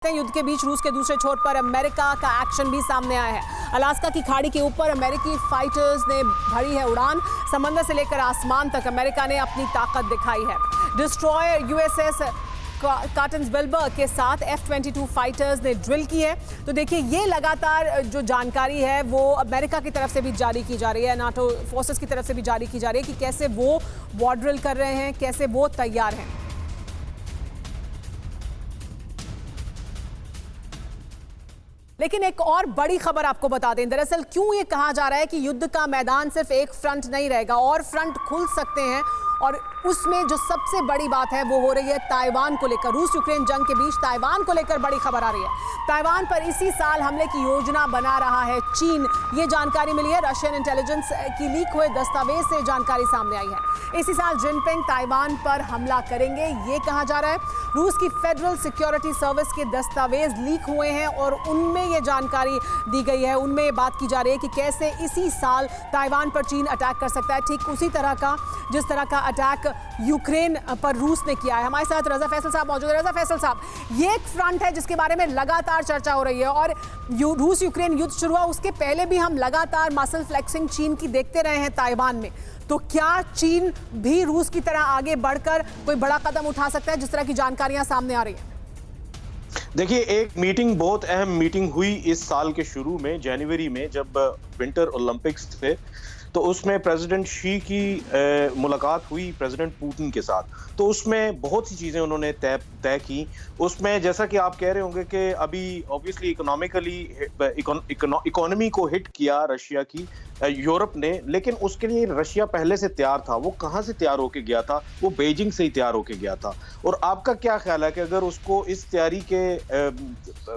युद्ध के बीच रूस के दूसरे छोर पर अमेरिका का एक्शन भी सामने आया है। अलास्का की खाड़ी के ऊपर अमेरिकी फाइटर्स ने भरी है उड़ान। समंदर से लेकर आसमान तक अमेरिका ने अपनी ताकत दिखाई है। डिस्ट्रॉयर यूएसएस काटन्सविल्बर के साथ F-22 फाइटर्स ने ड्रिल की है। तो देखिए, ये लगातार जो जानकारी है वो अमेरिका की तरफ से भी जारी की जा रही है, नाटो फोर्सेस की तरफ से भी जारी की जा रही है कि कैसे वो वॉर ड्रिल कर रहे हैं, कैसे वो तैयार हैं। लेकिन एक और बड़ी खबर आपको बता दें, दरअसल क्यों ये कहा जा रहा है कि युद्ध का मैदान सिर्फ एक फ्रंट नहीं रहेगा, और फ्रंट खुल सकते हैं। और उसमें जो सबसे बड़ी बात है वो हो रही है ताइवान को लेकर। रूस यूक्रेन जंग के बीच ताइवान को लेकर बड़ी खबर आ रही है। ताइवान पर इसी साल हमले की योजना बना रहा है चीन, ये जानकारी मिली है। रशियन इंटेलिजेंस की लीक हुए दस्तावेज से जानकारी सामने आई है। इसी साल जिनपिंग ताइवान पर हमला करेंगे, ये कहा जा रहा है। रूस की फेडरल सिक्योरिटी सर्विस के दस्तावेज लीक हुए हैं और उनमें ये जानकारी दी गई है। उनमें ये बात की जा रही है कि कैसे इसी साल ताइवान पर चीन अटैक कर सकता है, ठीक उसी तरह का जिस तरह का अटैक यूक्रेन पर रूस ने किया है। हमारे साथ रजा फैसल साहब मौजूद है। रजा फैसल साहब, ये एक फ्रंट है जिसके बारे में लगातार चर्चा हो रही है, और रूस यूक्रेन युद्ध शुरू हुआ उसके पहले भी हम लगातार मसल फ्लेक्सिंग चीन की देखते रहे हैं ताइवान में। तो क्या चीन भी रूस की तरह आगे बढ़कर कोई बड़ा कदम उठा सकता है, जिस तरह की जानकारियां सामने आ रही हैं? देखिए, एक मीटिंग, बहुत अहम मीटिंग हुई इस साल के शुरू में, जनवरी में, जब विंटर ओलंपिक्स थे। तो उसमें प्रेसिडेंट शी की मुलाकात हुई प्रेसिडेंट पुतिन के साथ। तो उसमें बहुत सी चीज़ें उन्होंने तय की। उसमें जैसा कि आप कह रहे होंगे कि अभी ऑब्वियसली इकोनॉमी को हिट किया रशिया की, यूरोप ने, लेकिन उसके लिए रशिया पहले से तैयार था। वो कहाँ से तैयार होके गया था? वो बीजिंग से ही तैयार होके गया था। और आपका क्या ख्याल है कि अगर उसको इस तैयारी के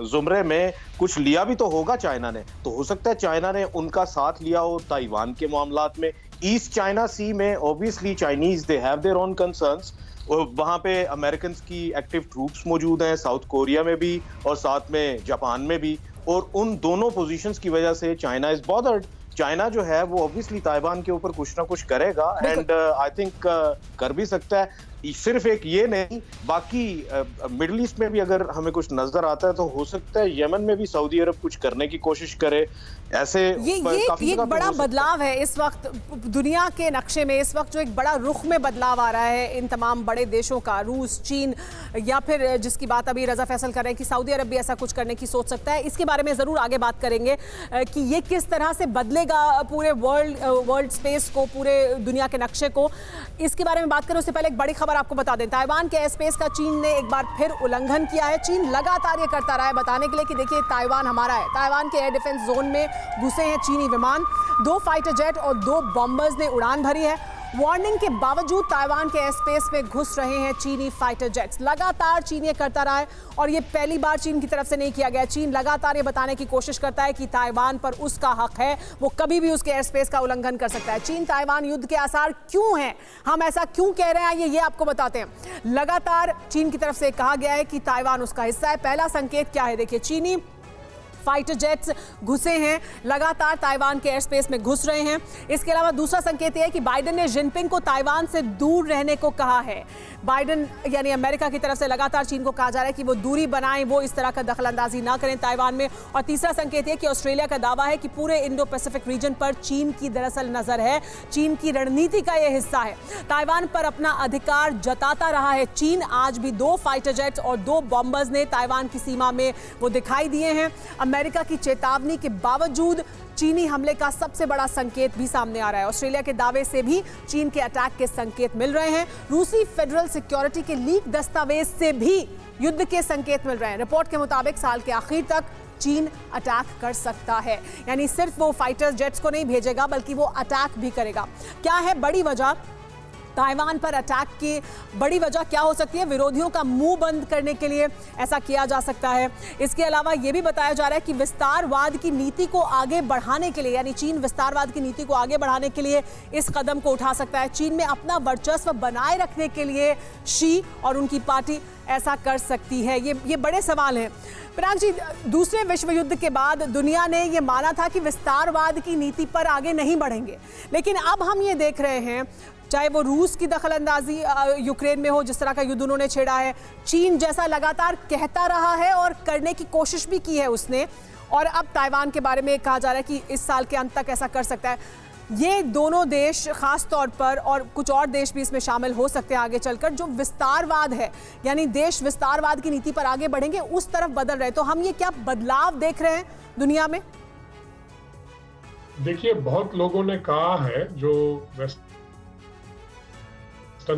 जुमरे में कुछ लिया भी तो होगा चाइना ने, तो हो सकता है चाइना ने उनका साथ लिया हो ताइवान के मामलात में। ईस्ट चाइना सी में obviously Chinese they have their own concerns. वहां पे अमेरिकन की एक्टिव ट्रूप्स मौजूद हैं, साउथ कोरिया में भी और साथ में जापान में भी। और उन दोनों पोजीशंस की वजह से चाइना इज बॉदर्ड। चाइना जो है वो ऑब्वियसली ताइवान के ऊपर कुछ ना कुछ करेगा, एंड आई थिंक कर भी सकता है। सिर्फ एक ये नहीं, बाकी मिडिल ईस्ट में भी अगर हमें कुछ नजर आता है तो हो सकता है यमन में भी सऊदी अरब कुछ करने की कोशिश करे। ऐसे ये एक बड़ा बदलाव है इस वक्त दुनिया के नक्शे में। इस वक्त जो एक बड़ा रुख में बदलाव आ रहा है इन तमाम बड़े देशों का, रूस, चीन, या फिर जिसकी बात अभी रजा फैसल कर रहे हैं कि सऊदी अरब भी ऐसा कुछ करने की सोच सकता है। इसके बारे में जरूर आगे बात करेंगे कि ये किस तरह से बदलेगा पूरे वर्ल्ड स्पेस को, पूरे दुनिया के नक्शे को। इसके बारे में बात करें उससे पहले एक बड़ी खबर आपको बता दें। ताइवान के एयर स्पेस का चीन ने एक बार फिर उल्लंघन किया है। चीन लगातार ये करता रहा है बताने के लिए कि देखिए ताइवान हमारा है। ताइवान के एयर डिफेंस जोन में घुसे हैं चीनी विमान। 2 फाइटर जेट और 2 बॉम्बर्स ने उड़ान भरी है। वार्निंग के बावजूद ताइवान के एयर स्पेस में घुस रहे हैं चीनी फाइटर जेट्स। लगातार चीन ये करता रहा है, और ये पहली बार चीन की तरफ से नहीं किया गया। चीन लगातार ये बताने की कोशिश करता है कि ताइवान पर उसका हक है, वो कभी भी उसके एयर स्पेस का उल्लंघन कर सकता है। चीन ताइवान युद्ध के आसार क्यों हैं, हम ऐसा क्यों कह रहे हैं, ये आपको बताते हैं। लगातार चीन की तरफ से कहा गया है कि ताइवान उसका हिस्सा है। पहला संकेत क्या है, देखिए, चीनी फाइटर जेट्स घुसे हैं, लगातार ताइवान के एयर स्पेस में घुस रहे हैं। इसके अलावा दूसरा संकेत यह है कि बाइडेन ने जिनपिंग को ताइवान से दूर रहने को कहा है। बाइडेन यानी अमेरिका की तरफ से लगातार चीन को कहा जा रहा है कि वो दूरी बनाएं, वो इस तरह का दखलंदाजी ना करें ताइवान में। और तीसरा संकेत यह कि ऑस्ट्रेलिया का दावा है कि पूरे इंडो पैसिफिक रीजन पर चीन की दरअसल नजर है, चीन की रणनीति का यह हिस्सा है। ताइवान पर अपना अधिकार जताता रहा है चीन। आज भी 2 फाइटर जेट्स और 2 बॉम्बर्स ने ताइवान की सीमा में वो दिखाई दिए हैं। अमेरिका की चेतावनी के बावजूद चीनी हमले का सबसे बड़ा संकेत भी सामने आ रहा है। ऑस्ट्रेलिया के दावे से भी चीन के अटैक के संकेत मिल रहे हैं। रूसी फेडरल सिक्योरिटी के लीक दस्तावेज से भी युद्ध के संकेत मिल रहे हैं। रिपोर्ट के मुताबिक साल के आखिर तक चीन अटैक कर सकता है, यानी सिर्फ वो फाइटर जेट्स को नहीं भेजेगा बल्कि वो अटैक भी करेगा। क्या है बड़ी वजह ताइवान पर अटैक की? बड़ी वजह क्या हो सकती है? विरोधियों का मुंह बंद करने के लिए ऐसा किया जा सकता है। इसके अलावा यह भी बताया जा रहा है कि विस्तारवाद की नीति को आगे बढ़ाने के लिए, यानी चीन विस्तारवाद की नीति को आगे बढ़ाने के लिए इस कदम को उठा सकता है। चीन में अपना वर्चस्व बनाए रखने के लिए शी और उनकी पार्टी ऐसा कर सकती है? ये बड़े सवाल हैं। पराग जी, दूसरे विश्व युद्ध के बाद दुनिया ने ये माना था कि विस्तारवाद की नीति पर आगे नहीं बढ़ेंगे, लेकिन अब हम ये देख रहे हैं, चाहे वो रूस की दखलंदाजी यूक्रेन में हो, जिस तरह का युद्ध उन्होंने छेड़ा है, चीन जैसा लगातार कहता रहा है और करने की कोशिश भी की है उसने, और अब ताइवान के बारे में कहा जा रहा है कि इस साल के अंत तक ऐसा कर सकता है। ये दोनों देश खास तौर पर, और कुछ और देश भी इसमें शामिल हो सकते हैं आगे चलकर, जो विस्तारवाद है, यानी देश विस्तारवाद की नीति पर आगे बढ़ेंगे, उस तरफ बदल रहे हैं। तो हम ये क्या बदलाव देख रहे हैं दुनिया में? देखिए, बहुत लोगों ने कहा है जो वेस्टर्न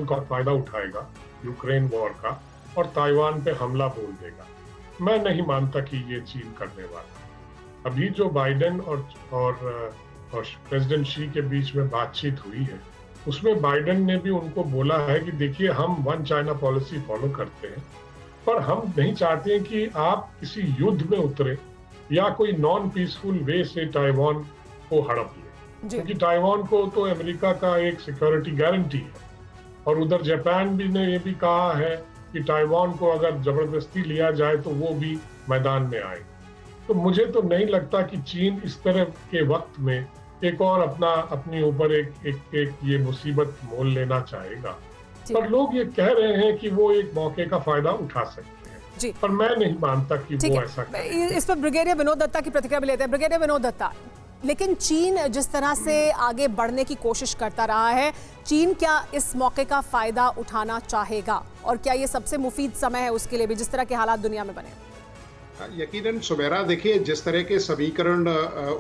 का फायदा उठाएगा यूक्रेन वॉर का और ताइवान पे हमला बोल देगा। मैं नहीं मानता कि ये चीन करने वाला। अभी जो बाइडेन और प्रेसिडेंट शी के बीच में बातचीत हुई है, उसमें बाइडेन ने भी उनको बोला है कि देखिए, हम वन चाइना पॉलिसी फॉलो करते हैं, पर हम नहीं चाहते हैं कि आप किसी युद्ध में उतरे या कोई नॉन पीसफुल वे से ताइवान को हड़प ले, क्योंकि ताइवान को तो अमेरिका का एक सिक्योरिटी गारंटी है। और उधर जापान भी ने ये भी कहा है कि ताइवान को अगर जबरदस्ती लिया जाए तो वो भी मैदान में आए। तो मुझे तो नहीं लगता कि चीन इस तरह के वक्त में एक और अपनी ऊपर एक ये मुसीबत मोल लेना चाहेगा। पर लोग ये कह रहे हैं कि वो एक मौके का फायदा उठा सकते हैं जी। पर मैं नहीं मानता कि वो ऐसा करें। इस पर ब्रिगेडियर विनोद दत्ता की प्रतिक्रिया भी लेते हैं। ब्रिगेडियर विनोद दत्ता, लेकिन चीन जिस तरह से आगे बढ़ने की कोशिश करता रहा है, चीन क्या इस मौके का फायदा उठाना चाहेगा, और क्या ये सबसे मुफीद समय है उसके लिए भी, जिस तरह के हालात दुनिया में बने? यकीनन सुमेरा, देखिए, जिस तरह के समीकरण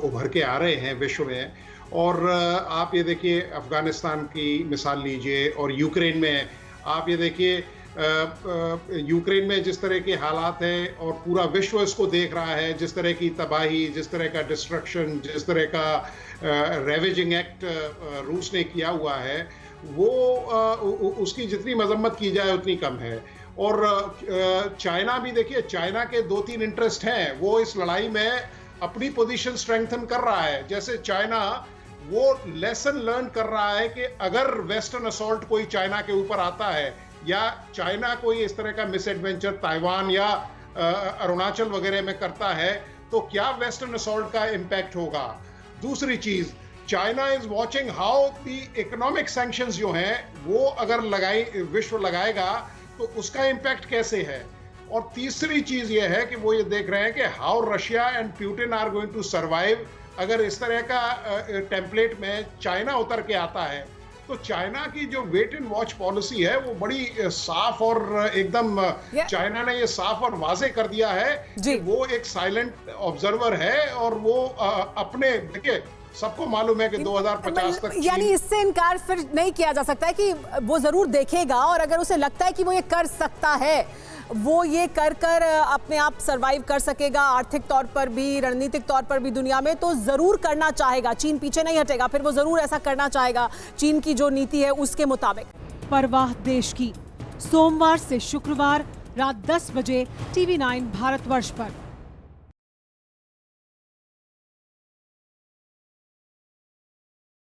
उभर के आ रहे हैं विश्व में, और आप ये देखिए अफगानिस्तान की मिसाल लीजिए, और यूक्रेन में आप ये देखिए, यूक्रेन में जिस तरह के हालात हैं और पूरा विश्व इसको देख रहा है, जिस तरह की तबाही, जिस तरह का डिस्ट्रक्शन, जिस तरह का रेवेजिंग एक्ट रूस ने किया हुआ है, वो उसकी जितनी मजम्मत की जाए उतनी कम है। और चाइना भी देखिए, चाइना के 2-3 इंटरेस्ट हैं, वो इस लड़ाई में अपनी पोजीशन स्ट्रेंथन कर रहा है। जैसे चाइना वो लेसन लर्न कर रहा है कि अगर वेस्टर्न असॉल्ट कोई चाइना के ऊपर आता है, या चाइना कोई इस तरह का मिस एडवेंचर ताइवान या अरुणाचल वगैरह में करता है, तो क्या वेस्टर्न असॉल्ट का इम्पैक्ट होगा। दूसरी चीज, China is watching how the economic sanctions जो हैं वो अगर विश्व लगाएगा तो उसका इम्पैक्ट कैसे है। और तीसरी चीज ये है कि वो ये देख रहे हैं कि how Russia and Putin are going to survive अगर इस तरह का टेम्पलेट में चाइना उतर के आता है। तो चाइना की जो वेट एंड वॉच पॉलिसी है वो बड़ी साफ और एकदम चाइना ने ये साफ और वाजे कर दिया है कि वो एक साइलेंट ऑब्जर्वर है, और वो अपने, देखिए, सबको मालूम है कि 2050 तक, यानी इससे इनकार फिर नहीं किया जा सकता है कि वो जरूर देखेगा, और अगर उसे लगता है कि वो ये कर सकता है, वो ये कर अपने आप सरवाइव कर सकेगा, आर्थिक तौर पर भी, रणनीतिक तौर पर भी दुनिया में, तो जरूर करना चाहेगा। चीन पीछे नहीं हटेगा, फिर वो जरूर ऐसा करना चाहेगा चीन की जो नीति है उसके मुताबिक। परवाह देश की, सोमवार से शुक्रवार रात 10 बजे TV9 भारतवर्ष पर।